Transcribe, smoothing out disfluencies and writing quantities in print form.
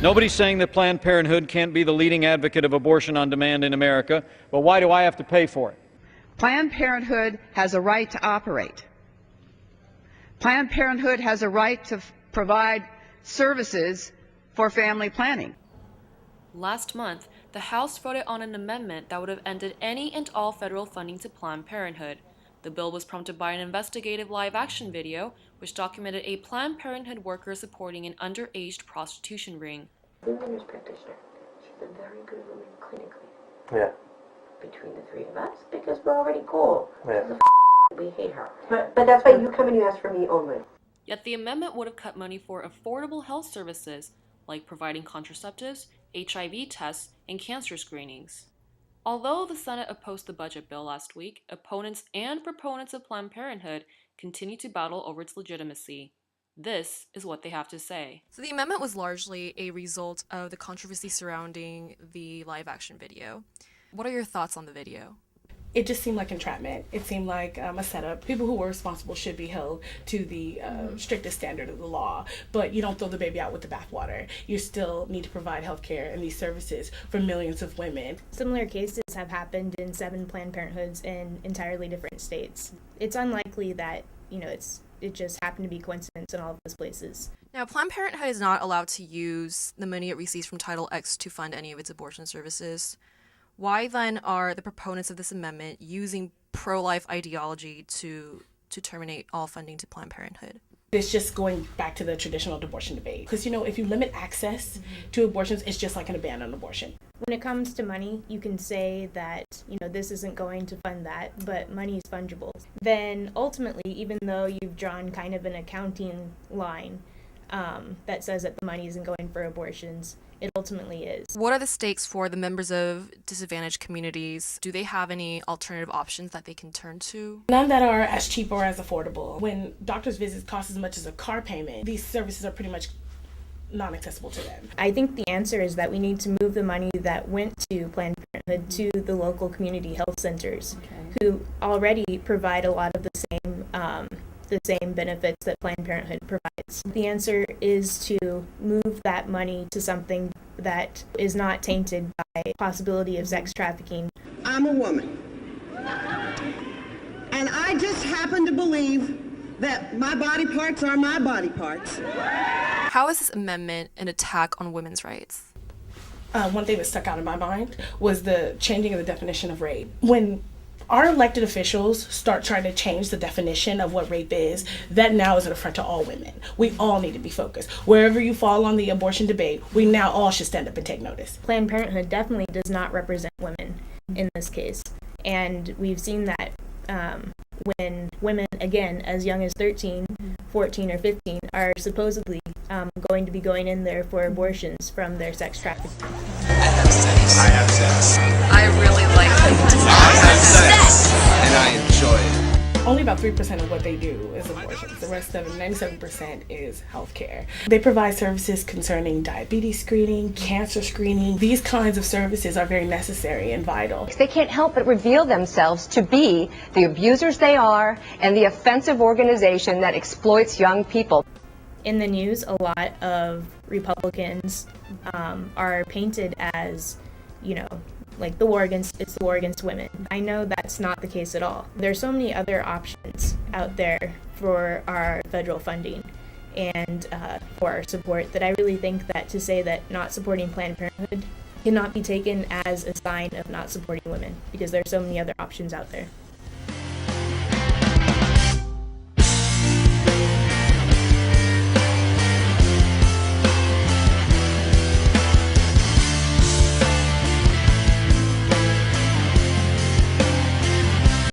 Nobody's saying that Planned Parenthood can't be the leading advocate of abortion on demand in America, but why do I have to pay for it? Planned Parenthood has a right to operate. Planned Parenthood has a right to provide services for family planning. Last month, the House voted on an amendment that would have ended any and all federal funding to Planned Parenthood. The bill was prompted by an investigative live-action video which documented a Planned Parenthood worker supporting an underage prostitution ring. The nurse practitioner, she's been very good woman clinically. Yeah. Between the three of us, because we're already cool. Yeah. We hate her. But that's why you come and you ask for me only. Yet the amendment would have cut money for affordable health services, like providing contraceptives, HIV tests, and cancer screenings. Although the Senate opposed the budget bill last week, opponents and proponents of Planned Parenthood continue to battle over its legitimacy. This is what they have to say. So the amendment was largely a result of the controversy surrounding the live-action video. What are your thoughts on the video? It just seemed like entrapment. It seemed like a setup. People who were responsible should be held to the strictest standard of the law, but you don't throw the baby out with the bathwater. You still need to provide health care and these services for millions of women. Similar cases have happened in 7 Planned Parenthoods in entirely different states. It's unlikely that, it just happened to be coincidence in all of those places. Now, Planned Parenthood is not allowed to use the money it receives from Title X to fund any of its abortion services. Why then are the proponents of this amendment using pro-life ideology to terminate all funding to Planned Parenthood? It's just going back to the traditional abortion debate. Because, if you limit access to abortions, it's just like an ban on abortion. When it comes to money, you can say that, this isn't going to fund that, but money is fungible. Then ultimately, even though you've drawn kind of an accounting line that says that the money isn't going for abortions, it ultimately is. What are the stakes for the members of disadvantaged communities? Do they have any alternative options that they can turn to? None that are as cheap or as affordable. When doctor's visits cost as much as a car payment, these services are pretty much non-accessible to them. I think the answer is that we need to move the money that went to Planned Parenthood to the local community health centers, who already provide a lot of the same benefits that Planned Parenthood provides. The answer is to move that money to something that is not tainted by possibility of sex trafficking. I'm a woman, and I just happen to believe that my body parts are my body parts. How is this amendment an attack on women's rights? One thing that stuck out in my mind was the changing of the definition of rape. When our elected officials start trying to change the definition of what rape is, that now is an affront to all women. We all need to be focused. Wherever you fall on the abortion debate, we now all should stand up and take notice. Planned Parenthood definitely does not represent women in this case. And we've seen that when women, again, as young as 13, 14, or 15, are supposedly going to be going in there for abortions from their sex trafficking. I have sex. I really like it. I have sex. And I enjoy it. Only about 3% of what they do is abortions. The rest of it, 97%, is healthcare. They provide services concerning diabetes screening, cancer screening. These kinds of services are very necessary and vital. They can't help but reveal themselves to be the abusers they are and the offensive organization that exploits young people. In the news, a lot of Republicans are painted as, like the war against women. I know that's not the case at all. There's so many other options out there for our federal funding and for our support that I really think that to say that not supporting Planned Parenthood cannot be taken as a sign of not supporting women, because there are so many other options out there.